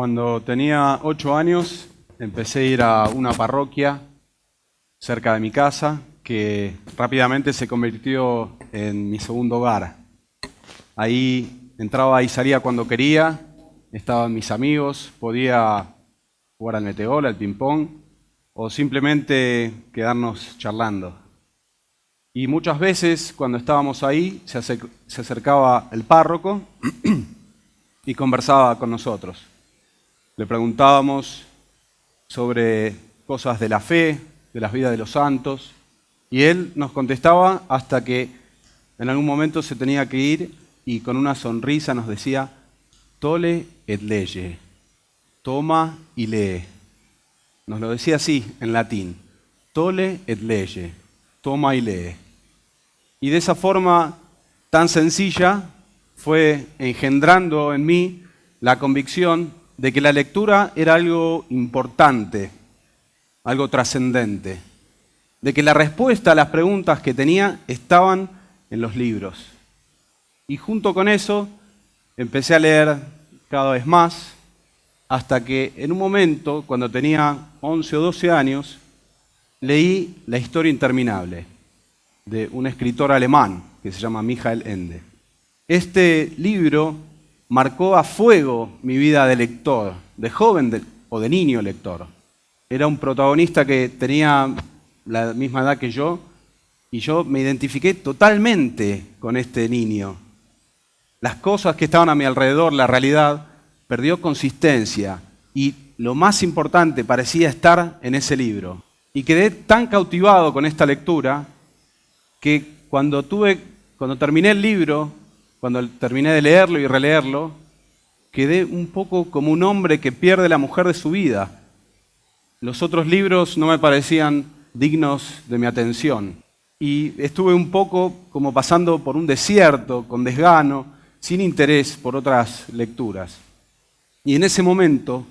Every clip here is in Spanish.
Cuando tenía 8 años, empecé a ir a una parroquia cerca de mi casa, que rápidamente se convirtió en mi segundo hogar. Ahí entraba y salía cuando quería, estaban mis amigos, podía jugar al metegol, al ping-pong, o simplemente quedarnos charlando. Y muchas veces, cuando estábamos ahí, se acercaba el párroco y conversaba con nosotros. Le preguntábamos sobre cosas de la fe, de las vidas de los santos, y él nos contestaba hasta que en algún momento se tenía que ir y con una sonrisa nos decía: tole et lege, toma y lee. Nos lo decía así en latín: tole et lege, toma y lee. Y de esa forma tan sencilla fue engendrando en mí la convicción de que la lectura era algo importante, algo trascendente, de que la respuesta a las preguntas que tenía estaban en los libros. Y junto con eso empecé a leer cada vez más, hasta que en un momento, cuando tenía 11 o 12 años, leí La historia interminable, de un escritor alemán que se llama Michael Ende. Este libro marcó a fuego mi vida de lector, de joven o de niño lector. Era un protagonista que tenía la misma edad que yo, y yo me identifiqué totalmente con este niño. Las cosas que estaban a mi alrededor, la realidad, perdió consistencia, y lo más importante parecía estar en ese libro. Y quedé tan cautivado con esta lectura que cuando terminé el libro, cuando terminé de leerlo y releerlo, quedé un poco como un hombre que pierde la mujer de su vida. Los otros libros no me parecían dignos de mi atención. Y estuve un poco como pasando por un desierto, con desgano, sin interés por otras lecturas. Y en ese momento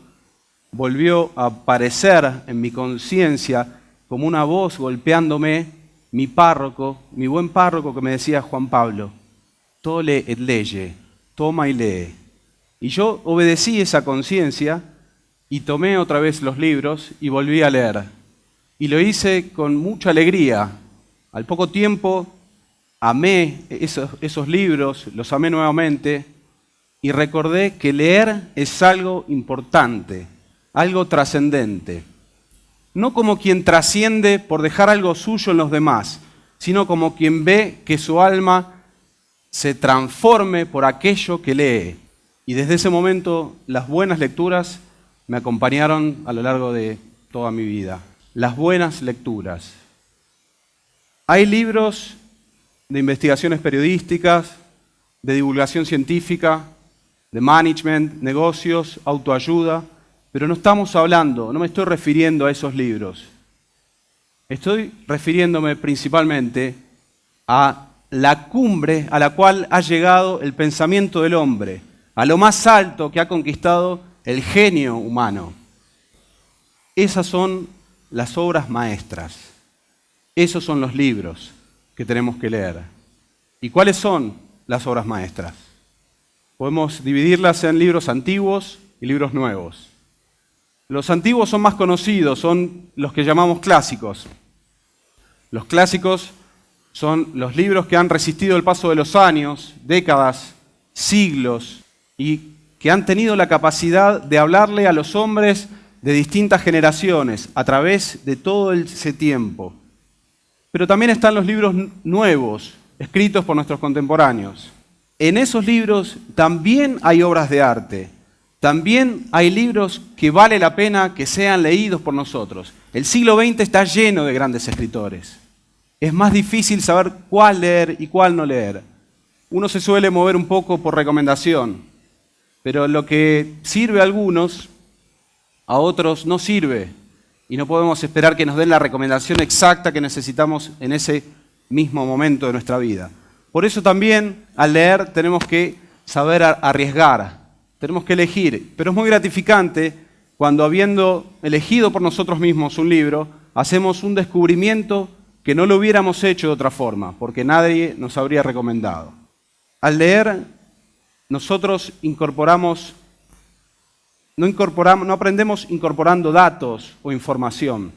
volvió a aparecer en mi conciencia como una voz golpeándome mi párroco, mi buen párroco, que me decía: Juan Pablo, tole et lege, toma y lee. Y yo obedecí esa conciencia y tomé otra vez los libros y volví a leer. Y lo hice con mucha alegría. Al poco tiempo amé esos libros, los amé nuevamente y recordé que leer es algo importante, algo trascendente. No como quien trasciende por dejar algo suyo en los demás, sino como quien ve que su alma se transforme por aquello que lee. Y desde ese momento las buenas lecturas me acompañaron a lo largo de toda mi vida. Las buenas lecturas. Hay libros de investigaciones periodísticas, de divulgación científica, de management, negocios, autoayuda, pero no me estoy refiriendo a esos libros. Estoy refiriéndome principalmente a la cumbre a la cual ha llegado el pensamiento del hombre, a lo más alto que ha conquistado el genio humano. Esas son las obras maestras. Esos son los libros que tenemos que leer. ¿Y cuáles son las obras maestras? Podemos dividirlas en libros antiguos y libros nuevos. Los antiguos son más conocidos, son los que llamamos clásicos. Los clásicos son los libros que han resistido el paso de los años, décadas, siglos, y que han tenido la capacidad de hablarle a los hombres de distintas generaciones a través de todo ese tiempo. Pero también están los libros nuevos, escritos por nuestros contemporáneos. En esos libros también hay obras de arte. También hay libros que vale la pena que sean leídos por nosotros. El siglo XX está lleno de grandes escritores. Es más difícil saber cuál leer y cuál no leer. Uno se suele mover un poco por recomendación, pero lo que sirve a algunos, a otros no sirve. Y no podemos esperar que nos den la recomendación exacta que necesitamos en ese mismo momento de nuestra vida. Por eso también al leer tenemos que saber arriesgar. Tenemos que elegir, pero es muy gratificante cuando, habiendo elegido por nosotros mismos un libro, hacemos un descubrimiento que no lo hubiéramos hecho de otra forma, porque nadie nos habría recomendado. Al leer, nosotros incorporamos no aprendemos incorporando datos o información,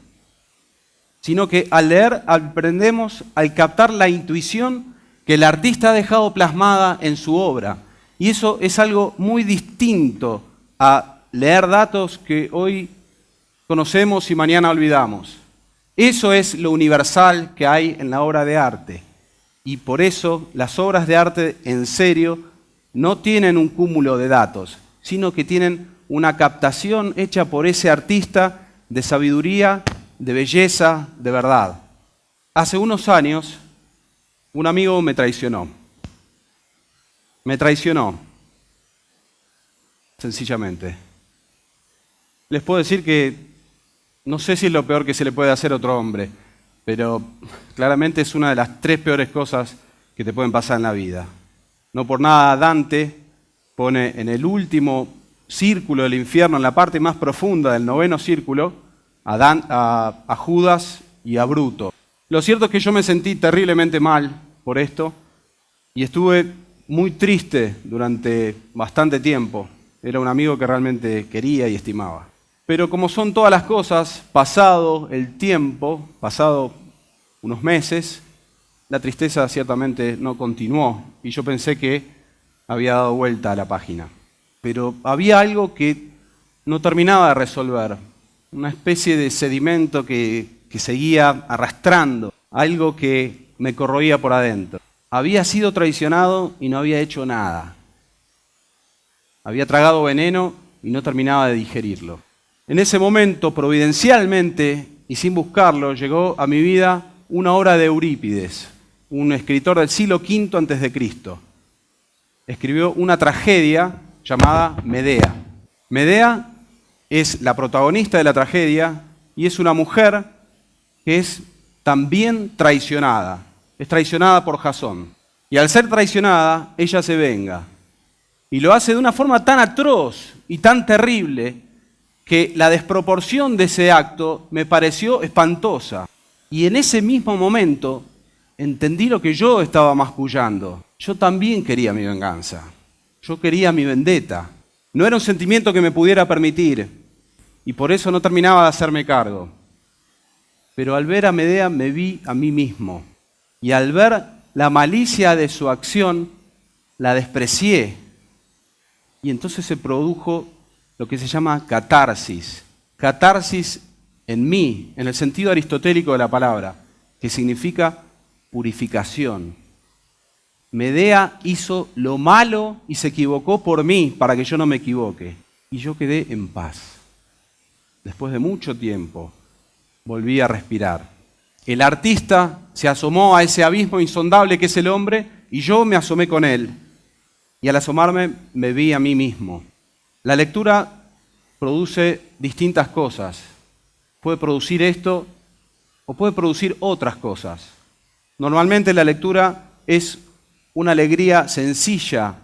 sino que al leer aprendemos al captar la intuición que el artista ha dejado plasmada en su obra. Y eso es algo muy distinto a leer datos que hoy conocemos y mañana olvidamos. Eso es lo universal que hay en la obra de arte. Y por eso las obras de arte en serio no tienen un cúmulo de datos, sino que tienen una captación hecha por ese artista de sabiduría, de belleza, de verdad. Hace unos años, un amigo me traicionó. Me traicionó, sencillamente. Les puedo decir que no sé si es lo peor que se le puede hacer a otro hombre, pero claramente es una de las 3 peores cosas que te pueden pasar en la vida. No por nada Dante pone en el último círculo del infierno, en la parte más profunda del 9º círculo, a Judas y a Bruto. Lo cierto es que yo me sentí terriblemente mal por esto y estuve muy triste durante bastante tiempo. Era un amigo que realmente quería y estimaba. Pero como son todas las cosas, pasado el tiempo, pasado unos meses, la tristeza ciertamente no continuó y yo pensé que había dado vuelta a la página. Pero había algo que no terminaba de resolver, una especie de sedimento que seguía arrastrando, algo que me corroía por adentro. Había sido traicionado y no había hecho nada. Había tragado veneno y no terminaba de digerirlo. En ese momento, providencialmente y sin buscarlo, llegó a mi vida una obra de Eurípides, un escritor del siglo V a.C. Escribió una tragedia llamada Medea. Medea es la protagonista de la tragedia y es una mujer que es también traicionada. Es traicionada por Jasón. Y al ser traicionada, ella se venga. Y lo hace de una forma tan atroz y tan terrible que la desproporción de ese acto me pareció espantosa. Y en ese mismo momento entendí lo que yo estaba mascullando. Yo también quería mi venganza. Yo quería mi vendetta. No era un sentimiento que me pudiera permitir y por eso no terminaba de hacerme cargo. Pero al ver a Medea me vi a mí mismo y al ver la malicia de su acción la desprecié y entonces se produjo lo que se llama catarsis. Catarsis en mí, en el sentido aristotélico de la palabra, que significa purificación. Medea hizo lo malo y se equivocó por mí para que yo no me equivoque. Y yo quedé en paz. Después de mucho tiempo, volví a respirar. El artista se asomó a ese abismo insondable que es el hombre y yo me asomé con él. Y al asomarme me vi a mí mismo. La lectura produce distintas cosas. Puede producir esto o puede producir otras cosas. Normalmente la lectura es una alegría sencilla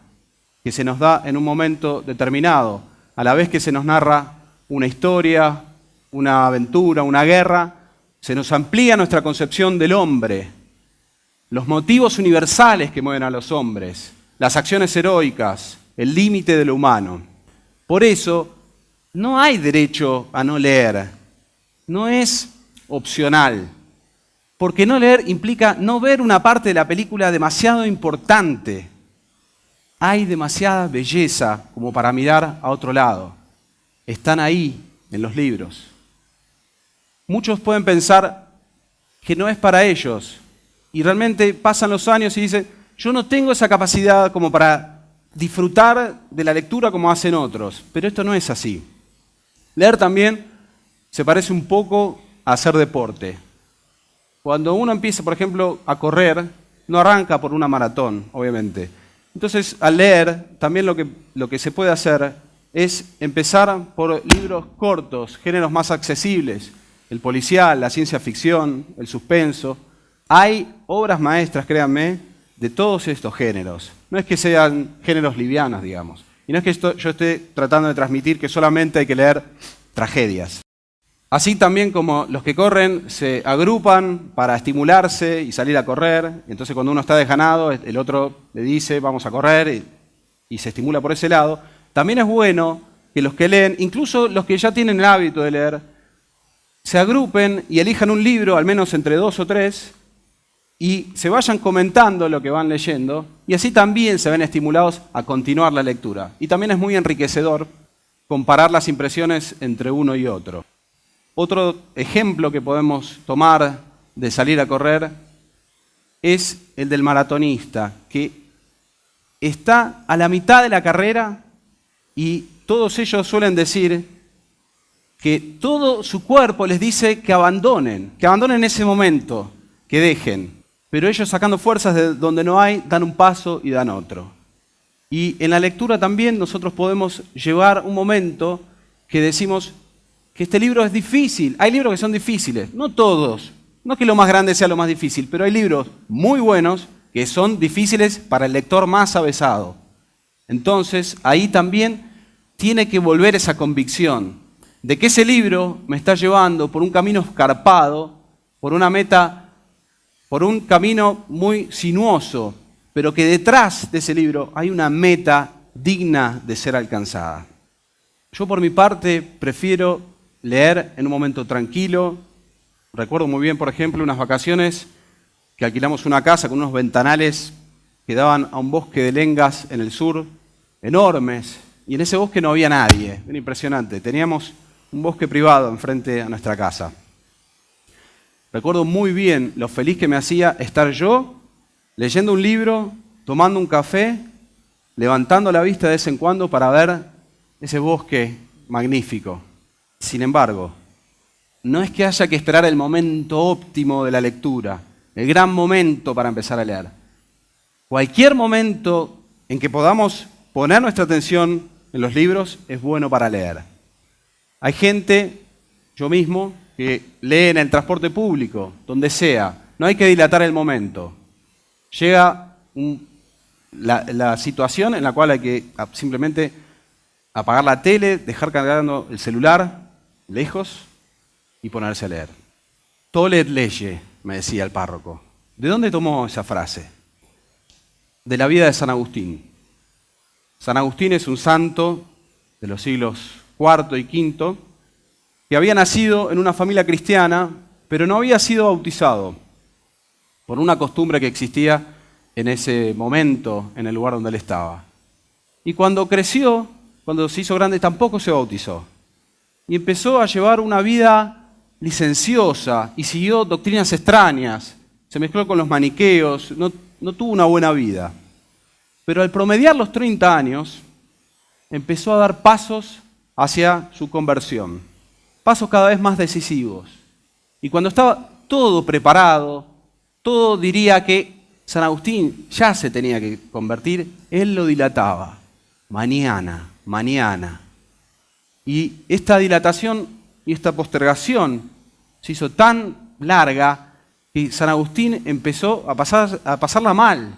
que se nos da en un momento determinado, a la vez que se nos narra una historia, una aventura, una guerra, se nos amplía nuestra concepción del hombre, los motivos universales que mueven a los hombres, las acciones heroicas, el límite de lo humano. Por eso, no hay derecho a no leer, no es opcional, porque no leer implica no ver una parte de la película demasiado importante. Hay demasiada belleza como para mirar a otro lado. Están ahí, en los libros. Muchos pueden pensar que no es para ellos, y realmente pasan los años y dicen, yo no tengo esa capacidad como para disfrutar de la lectura como hacen otros, pero esto no es así. Leer también se parece un poco a hacer deporte. Cuando uno empieza, por ejemplo, a correr, no arranca por una maratón, obviamente. Entonces, al leer, también lo que se puede hacer es empezar por libros cortos, géneros más accesibles, el policial, la ciencia ficción, el suspenso. Hay obras maestras, créanme, de todos estos géneros. No es que sean géneros livianos, digamos. Y no es que yo esté tratando de transmitir que solamente hay que leer tragedias. Así también como los que corren se agrupan para estimularse y salir a correr. Entonces cuando uno está desganado, el otro le dice vamos a correr y se estimula por ese lado. También es bueno que los que leen, incluso los que ya tienen el hábito de leer, se agrupen y elijan un libro, al menos entre 2 o 3, y se vayan comentando lo que van leyendo, y así también se ven estimulados a continuar la lectura. Y también es muy enriquecedor comparar las impresiones entre uno y otro. Otro ejemplo que podemos tomar de salir a correr es el del maratonista, que está a la mitad de la carrera y todos ellos suelen decir que todo su cuerpo les dice que abandonen ese momento, que dejen. Pero ellos, sacando fuerzas de donde no hay, dan un paso y dan otro. Y en la lectura también nosotros podemos llevar un momento que decimos que este libro es difícil. Hay libros que son difíciles, no todos. No que lo más grande sea lo más difícil, pero hay libros muy buenos que son difíciles para el lector más avesado. Entonces, ahí también tiene que volver esa convicción de que ese libro me está llevando por un camino escarpado, por una meta, por un camino muy sinuoso, pero que detrás de ese libro hay una meta digna de ser alcanzada. Yo por mi parte prefiero leer en un momento tranquilo. Recuerdo muy bien, por ejemplo, unas vacaciones que alquilamos una casa con unos ventanales que daban a un bosque de lengas en el sur, enormes, y en ese bosque no había nadie, era impresionante. Teníamos un bosque privado enfrente a nuestra casa. Recuerdo muy bien lo feliz que me hacía estar yo leyendo un libro, tomando un café, levantando la vista de vez en cuando para ver ese bosque magnífico. Sin embargo, no es que haya que esperar el momento óptimo de la lectura, el gran momento para empezar a leer. Cualquier momento en que podamos poner nuestra atención en los libros es bueno para leer. Hay gente, yo mismo, que lee en el transporte público, donde sea. No hay que dilatar el momento. Llega la situación en la cual hay que simplemente apagar la tele, dejar cargando el celular lejos y ponerse a leer. Tolle et lege, me decía el párroco. ¿De dónde tomó esa frase? De la vida de San Agustín. San Agustín es un santo de los siglos IV y V que había nacido en una familia cristiana, pero no había sido bautizado por una costumbre que existía en ese momento en el lugar donde él estaba. Y cuando creció, cuando se hizo grande, tampoco se bautizó. Y empezó a llevar una vida licenciosa y siguió doctrinas extrañas. Se mezcló con los maniqueos, no tuvo una buena vida. Pero al promediar los 30 años, empezó a dar pasos hacia su conversión. Pasos cada vez más decisivos. Y cuando estaba todo preparado, todo diría que San Agustín ya se tenía que convertir, él lo dilataba. Mañana, mañana. Y esta dilatación y esta postergación se hizo tan larga que San Agustín empezó a pasarla mal.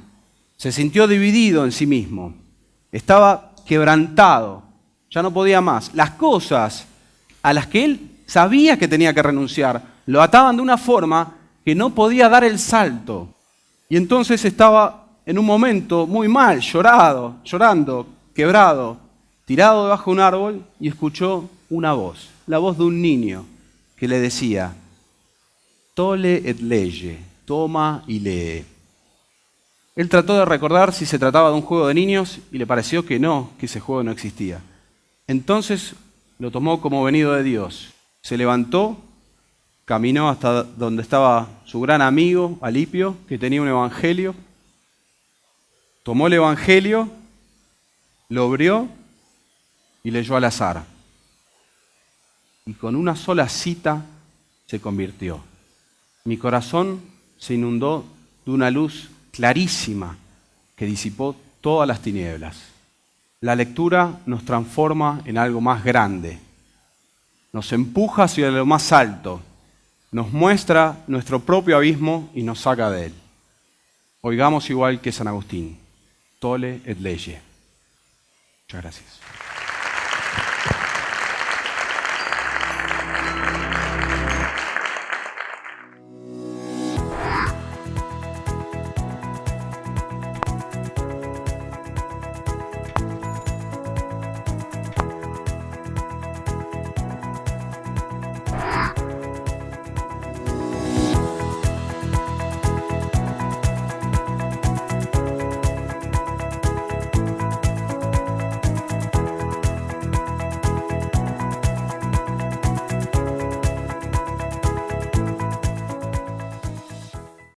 Se sintió dividido en sí mismo. Estaba quebrantado. Ya no podía más. Las cosas a las que él sabía que tenía que renunciar lo ataban de una forma que no podía dar el salto. Y entonces estaba en un momento muy mal, llorando, quebrado, tirado debajo de un árbol y escuchó una voz, la voz de un niño que le decía: Tolle et lege, toma y lee. Él trató de recordar si se trataba de un juego de niños y le pareció que no, que ese juego no existía. Entonces lo tomó como venido de Dios. Se levantó, caminó hasta donde estaba su gran amigo, Alipio, que tenía un evangelio. Tomó el evangelio, lo abrió y leyó al azar. Y con una sola cita se convirtió. Mi corazón se inundó de una luz clarísima que disipó todas las tinieblas. La lectura nos transforma en algo más grande. Nos empuja hacia lo más alto. Nos muestra nuestro propio abismo y nos saca de él. Oigamos igual que San Agustín. Tolle et lege. Muchas gracias.